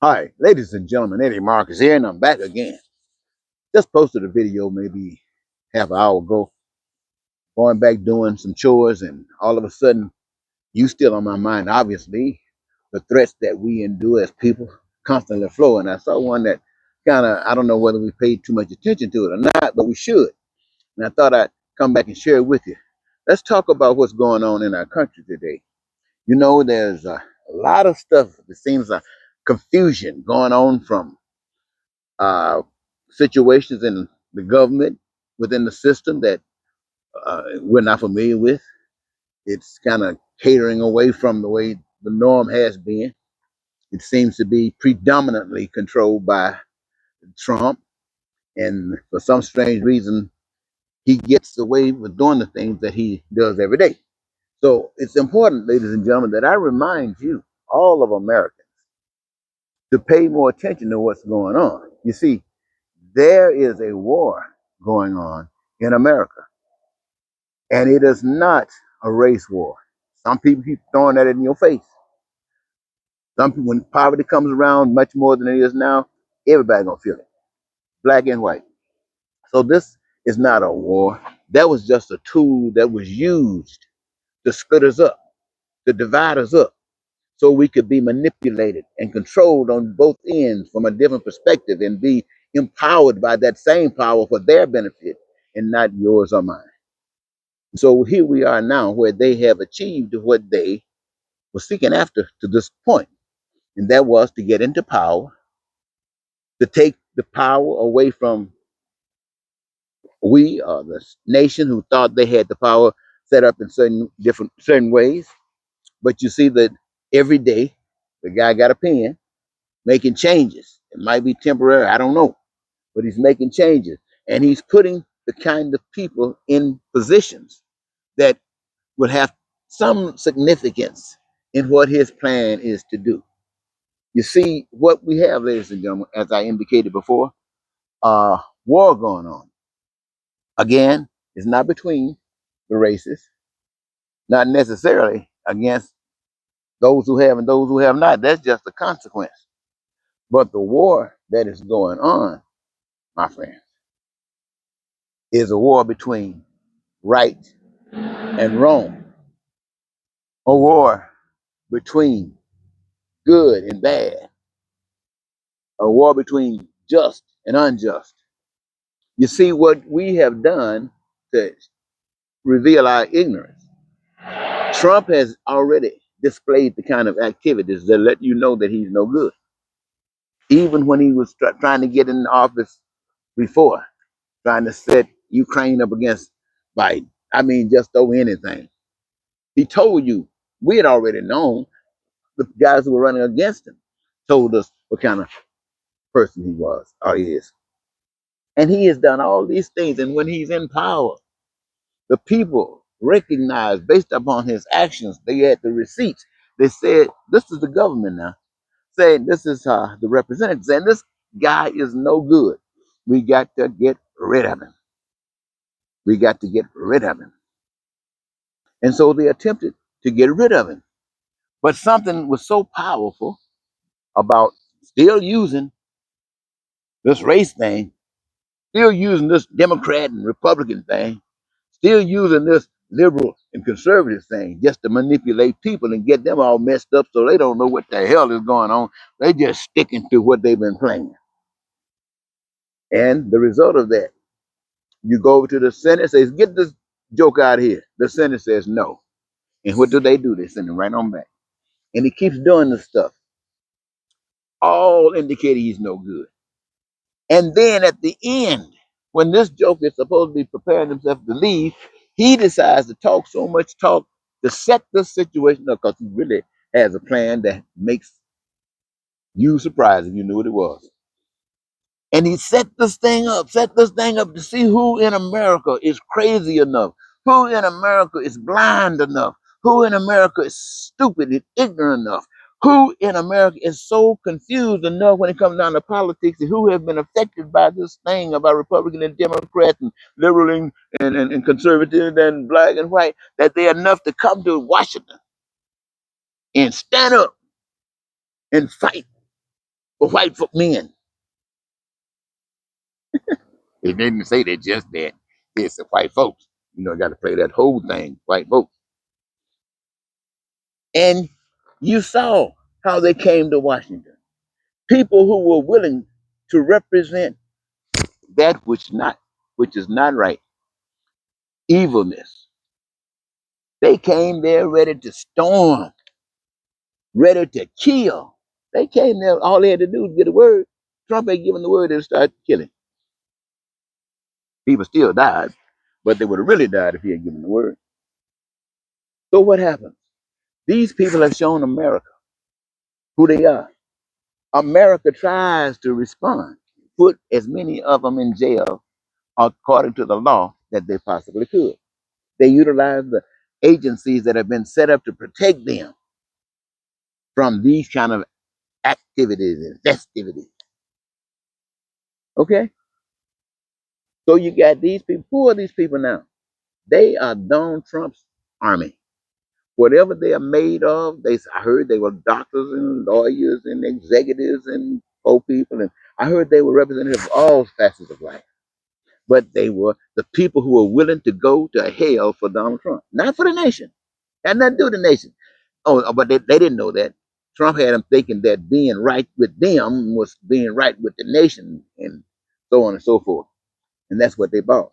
Hi, ladies and gentlemen, Eddie Marcus here, and I'm back again. Just posted a video maybe half an hour ago, going back doing some chores, and all of a sudden, you still on my mind, obviously, the threats that we endure as people constantly flow. And I saw one that kind of, I don't know whether we paid too much attention to it or not, but we should. And I thought I'd come back and share it with you. Let's talk about what's going on in our country today. You know, there's a lot of stuff that seems like confusion going on from uh, situations in the government within the system that we're not familiar with. It's kind of catering away from the way the norm has been. It seems to be predominantly controlled by Trump, and for some strange reason, he gets away with doing the things that he does every day. So it's important, ladies and gentlemen, that I remind you, all of Americans, to pay more attention to what's going on. You see, there is a war going on in America, and it is not a race war. Some people keep throwing that in your face. Some people, when poverty comes around much more than it is now, everybody gonna feel it, black and white. So this is not a war. That was just a tool that was used to split us up, to divide us up, so we could be manipulated and controlled on both ends from a different perspective and be empowered by that same power for their benefit and not yours or mine. So here we are now where they have achieved what they were seeking after to this point, and that was to get into power, to take the power away from we, the nation who thought they had the power set up in certain ways. But you see that every day the guy got a pen making changes. It might be temporary, I don't know, but he's making changes, and he's putting the kind of people in positions that will have some significance in what his plan is to do. You see, what we have, ladies and gentlemen, as I indicated before, war going on. Again, it's not between the races, not necessarily against those who have and those who have not. That's just a consequence. But the war that is going on, my friend, is a war between right and wrong, a war between good and bad, a war between just and unjust. You see, what we have done to reveal our ignorance, Trump has already displayed the kind of activities that let you know that he's no good. Even when he was trying to get in office before, trying to set Ukraine up against Biden, I mean, just over anything. He told you, we had already known, the guys who were running against him told us what kind of person he was or is. And he has done all these things. And when he's in power, the people recognized based upon his actions, they had the receipts. They said, this is the government now, saying this is the representative, saying this guy is no good. We got to get rid of him. We got to get rid of him. And so they attempted to get rid of him. But something was so powerful about still using this race thing, still using this Democrat and Republican thing, still using this liberal and conservative thing just to manipulate people and get them all messed up so they don't know what the hell is going on. They just sticking to what they've been playing. And the result of that, you go over to the Senate, says, get this joke out of here. The Senate says no. And what do? They send him right on back. And he keeps doing this stuff, all indicating he's no good. And then at the end, when this joke is supposed to be preparing himself to leave, he decides to talk so much talk to set this situation up because he really has a plan that makes you surprised if you knew what it was. And he set this thing up to see who in America is crazy enough, who in America is blind enough, who in America is stupid and ignorant enough, Who in America is so confused enough when it comes down to politics, and who have been affected by this thing about Republican and Democrat and liberal and conservative and black and white, that they're enough to come to Washington and stand up and fight for men? They didn't say they just that. It's the white folks. Got to play that whole thing, white folks. And you saw how they came to Washington. People who were willing to represent that which is not right, evilness. They came there ready to storm, ready to kill. They came there, all they had to do was get a word. Trump had given the word and started killing. People still died, but they would have really died if he had given the word. So what happens? These people have shown America who they are. America tries to respond, put as many of them in jail according to the law that they possibly could. They utilize the agencies that have been set up to protect them from these kind of activities and festivities. Okay? So you got these people. Who are these people now? They are Donald Trump's army. Whatever they are made of, I heard they were doctors and lawyers and executives and poor people, and I heard they were representatives of all facets of life. But they were the people who were willing to go to hell for Donald Trump, not for the nation. Had nothing to do with the nation. Oh, but they didn't know that. Trump had them thinking that being right with them was being right with the nation, and so on and so forth. And that's what they bought.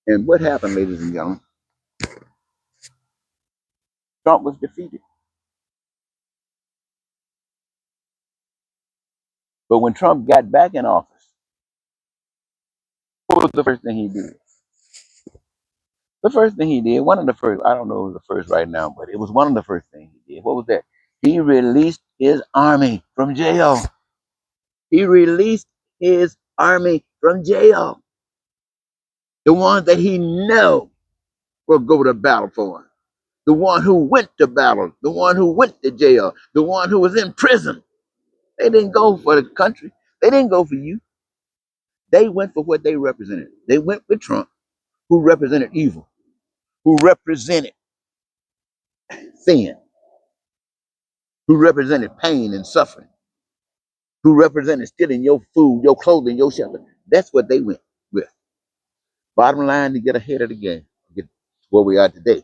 And what happened, ladies and gentlemen? Trump was defeated. But when Trump got back in office, what was the first thing he did? The first thing he did, one of the first, I don't know if it was the first right now, but it was one of the first things he did. What was that? He released his army from jail. He released his army from jail. The ones that he knew will go to battle for him. The one who went to battle, the one who went to jail, the one who was in prison. They didn't go for the country. They didn't go for you. They went for what they represented. They went with Trump, who represented evil, who represented sin, who represented pain and suffering, who represented stealing your food, your clothing, your shelter. That's what they went with. Bottom line, to get ahead of the game, get to where we are today.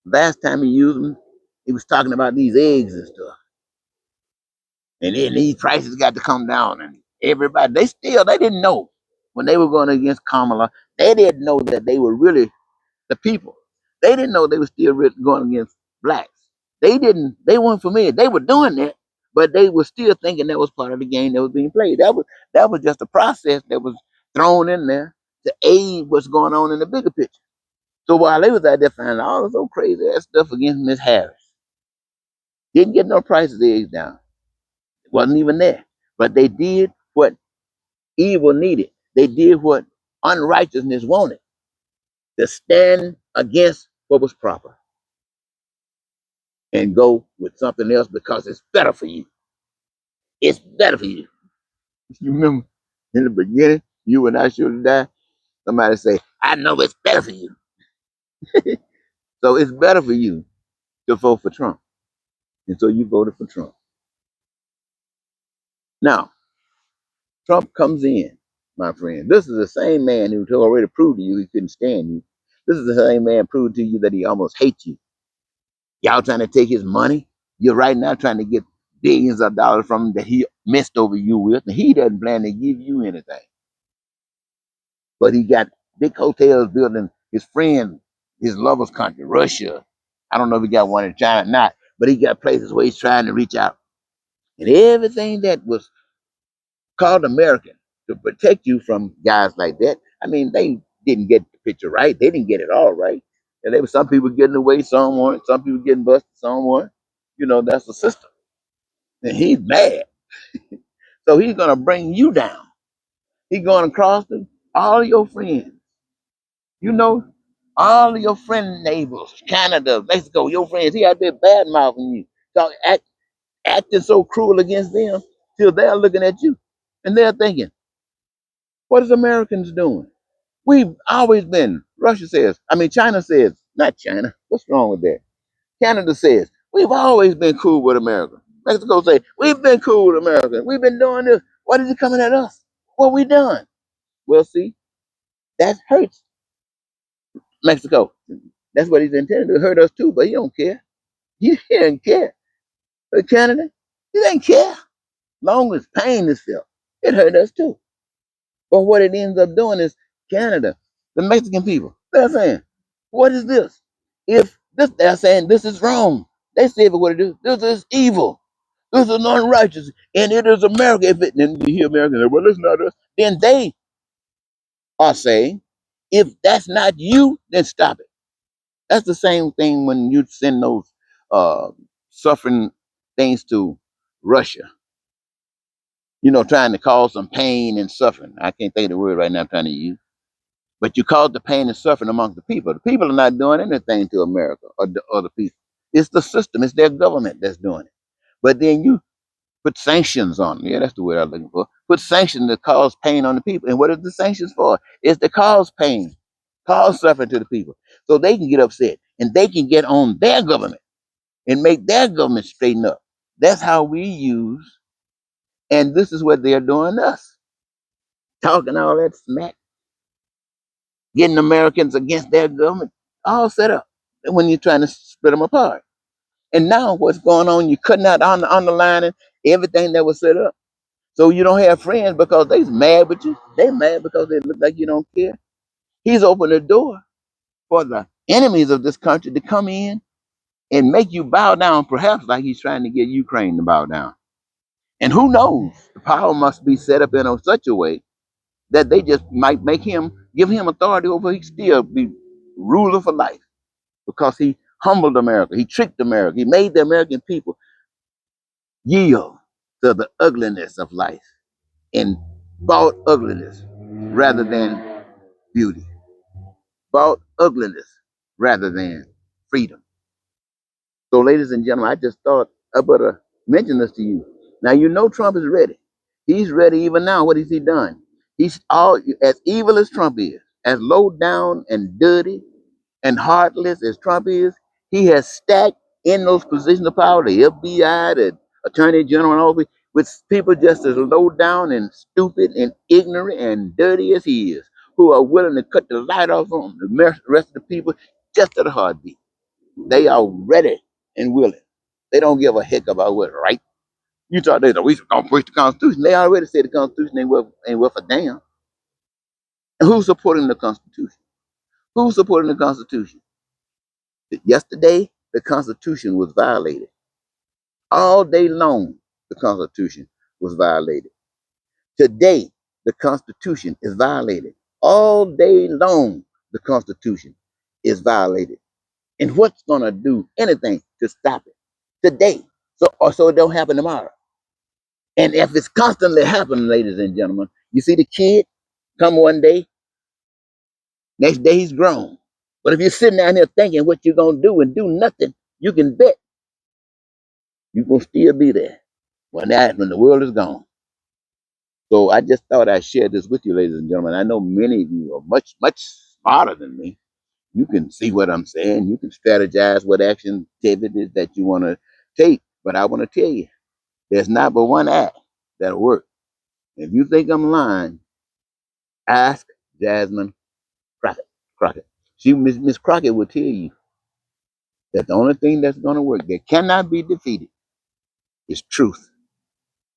Last time he used them, he was talking about these eggs and stuff. And then these prices got to come down, and everybody, they didn't know when they were going against Kamala, they didn't know that they were really the people. They didn't know they were still really going against blacks. They weren't familiar. They were doing that, but they were still thinking that was part of the game that was being played. That was just a process that was thrown in there to aid what's going on in the bigger picture. So while they was out there finding all this old crazy ass stuff against Miss Harris, didn't get no prices of eggs down. It wasn't even there. But they did what evil needed. They did what unrighteousness wanted, to stand against what was proper and go with something else because it's better for you. It's better for you. You remember in the beginning, you and I should have died. Somebody say, I know it's better for you. So it's better for you to vote for Trump. And so you voted for Trump. Now, Trump comes in, my friend. This is the same man who already proved to you he couldn't stand you. This is the same man proved to you that he almost hates you. Y'all trying to take his money. You're right now trying to get billions of dollars from him that he messed over you with. And he doesn't plan to give you anything. But he got big hotels built in his friend, his lover's country, Russia. I don't know if he got one in China or not, but he got places where he's trying to reach out. And everything that was called American to protect you from guys like that, I mean, they didn't get the picture right. They didn't get it all right. And there were some people getting away, some weren't. Some people getting busted, some weren't. That's the system. And he's mad. So he's going to bring you down. He's going to cross all your friends. You know, all of your friend neighbors, Canada, Mexico, your friends, he out there bad mouthing you, acting so cruel against them till they're looking at you and they're thinking, what is Americans doing? We've always been, China says, not China, what's wrong with that? Canada says, we've always been cool with America. Mexico say, we've been cool with America. We've been doing this. What is he coming at us? What we done? Well, see, that hurts Mexico. That's what he's intended to hurt us too, but he don't care. He didn't care. But Canada, he didn't care. Long as pain is felt, it hurt us too. But what it ends up doing is Canada, the Mexican people, they're saying, what is this? If this, they're saying this is wrong. They say what it is. This is evil. This is unrighteous. And it is America. If it, then you hear Americans say, well, it's not us. Then they are saying, if that's not you, then stop it. That's the same thing when you send those uh, suffering things to Russia, trying to cause some pain and suffering. I can't think of the word right now I'm trying to use. But you cause the pain and suffering among the people. The people are not doing anything to America or the other people. It's the system, it's their government that's doing it. But then you put sanctions on them. Yeah, that's the word I'm looking for. Put sanctions to cause pain on the people. And what are the sanctions for? It's to cause pain, cause suffering to the people. So they can get upset and they can get on their government and make their government straighten up. That's how we use, and this is what they're doing to us. Talking all that smack, getting Americans against their government, all set up when you're trying to split them apart. And now what's going on, you're cutting out underlining everything that was set up. So you don't have friends because they's mad with you. They mad because they look like you don't care. He's opened the door for the enemies of this country to come in and make you bow down, perhaps like he's trying to get Ukraine to bow down. And who knows? The power must be set up in such a way that they just might give him authority over, he still be ruler for life because he humbled America. He tricked America. He made the American people yield to the ugliness of life and bought ugliness rather than beauty, bought ugliness rather than freedom. So, ladies and gentlemen, I just thought I better mention this to you. Now, Trump is ready. He's ready even now. What has he done? He's all as evil as Trump is, as low down and dirty and heartless as Trump is. He has stacked in those positions of power, the FBI, the Attorney General, and all of it, with people just as low down and stupid and ignorant and dirty as he is, who are willing to cut the light off on the rest of the people just at a heartbeat. They are ready and willing. They don't give a heck about what's right. You thought they we don't push the Constitution. They already said the Constitution ain't worth a damn. And who's supporting the Constitution? Who's supporting the Constitution? Yesterday, the Constitution was violated. All day long, the Constitution was violated. Today, the Constitution is violated. All day long, the Constitution is violated. And what's going to do anything to stop it? Today. So it don't happen tomorrow. And if it's constantly happening, ladies and gentlemen, you see the kid come one day, next day he's grown. But if you're sitting down here thinking what you're going to do and do nothing, you can bet you're going to still be there when the world is gone. So I just thought I'd share this with you, ladies and gentlemen. I know many of you are much, much smarter than me. You can see what I'm saying. You can strategize what action activities that you want to take. But I want to tell you, there's not but one act that'll work. If you think I'm lying, ask Jasmine Crockett. Miss Crockett will tell you that the only thing that's going to work that cannot be defeated is truth.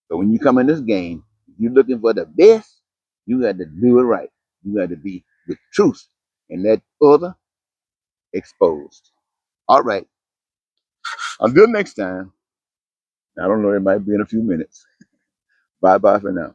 So when you come in this game, if you're looking for the best, you got to do it right. You got to be with truth and that other exposed. All right. Until next time. I don't know. It might be in a few minutes. Bye bye for now.